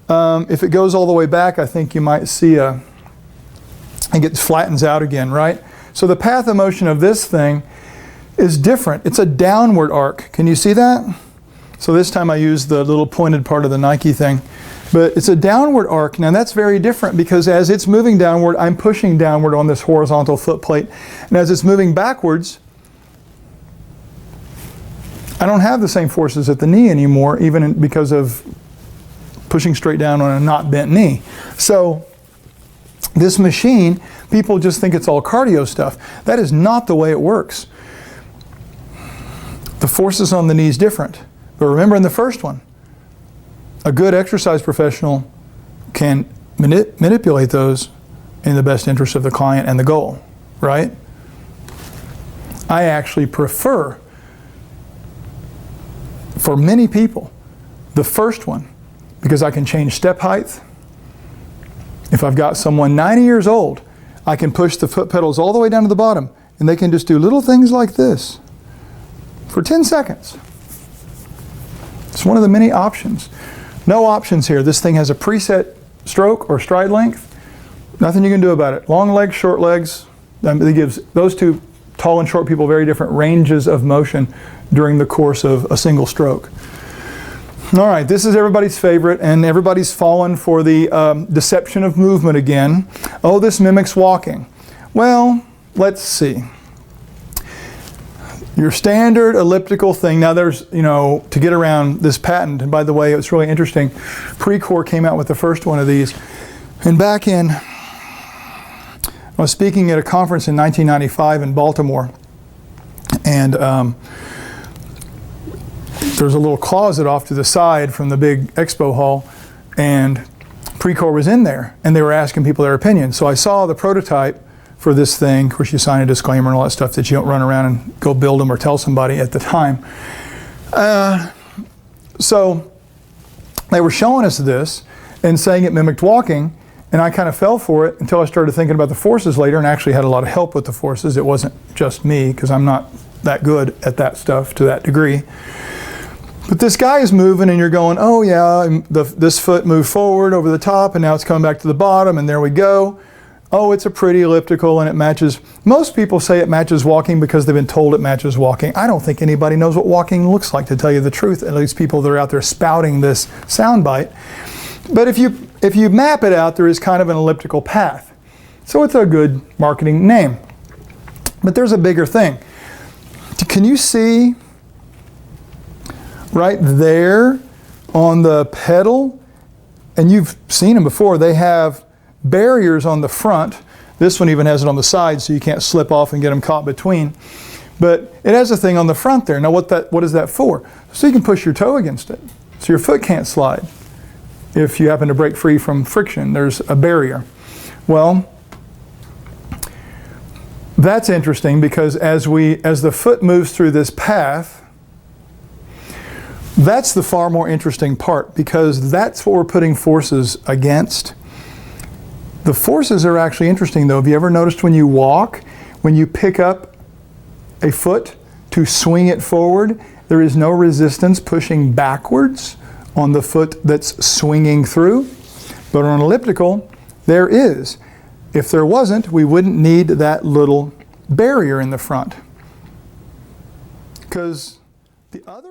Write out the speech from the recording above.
If it goes all the way back, I think you might see it flattens out again, right? So the path of motion of this thing is different. It's a downward arc. Can you see that? So this time I used the little pointed part of the Nike thing. But it's a downward arc. Now that's very different because as it's moving downward, I'm pushing downward on this horizontal foot plate. And as it's moving backwards, I don't have the same forces at the knee anymore, because of pushing straight down on a not bent knee. So this machine, people just think it's all cardio stuff. That is not the way it works. The forces on the knee is different. But remember in the first one, a good exercise professional can manipulate those in the best interest of the client and the goal, right? I actually prefer, for many people, the first one, because I can change step height. If I've got someone 90 years old, I can push the foot pedals all the way down to the bottom, and they can just do little things like this for 10 seconds. It's one of the many options. No options here. This thing has a preset stroke or stride length. Nothing you can do about it. Long legs, short legs. It gives those two tall and short people very different ranges of motion during the course of a single stroke. All right, this is everybody's favorite, and everybody's fallen for the deception of movement again. Oh, this mimics walking. Well, let's see. Your standard elliptical thing. Now there's, to get around this patent, and by the way, it's really interesting. Precor came out with the first one of these. And back in, I was speaking at a conference in 1995 in Baltimore, and there's a little closet off to the side from the big expo hall, and Precor was in there, and they were asking people their opinion. So I saw the prototype for this thing. Of course, you sign a disclaimer and all that stuff that you don't run around and go build them or tell somebody at the time. So they were showing us this and saying it mimicked walking, and I kind of fell for it until I started thinking about the forces later, and actually had a lot of help with the forces. It wasn't just me, because I'm not that good at that stuff to that degree. But this guy is moving, and you're going, oh yeah, this foot moved forward over the top, and now it's coming back to the bottom, and there we go. Oh, it's a pretty elliptical, and it matches. Most people say it matches walking because they've been told it matches walking. I don't think anybody knows what walking looks like, to tell you the truth, at least people that are out there spouting this soundbite. But if you map it out, there is kind of an elliptical path. So it's a good marketing name. But there's a bigger thing. Can you see right there on the pedal? And you've seen them before. They have barriers on the front. This one even has it on the side, so you can't slip off and get them caught between. But it has a thing on the front there. Now what is that for? So you can push your toe against it, so your foot can't slide. If you happen to break free from friction, there's a barrier. Well, that's interesting, because as the foot moves through this path, that's the far more interesting part, because that's what we're putting forces against. The forces are actually interesting, though. Have you ever noticed when you walk, when you pick up a foot to swing it forward, there is no resistance pushing backwards on the foot that's swinging through? But on an elliptical, there is. If there wasn't, we wouldn't need that little barrier in the front. Because the other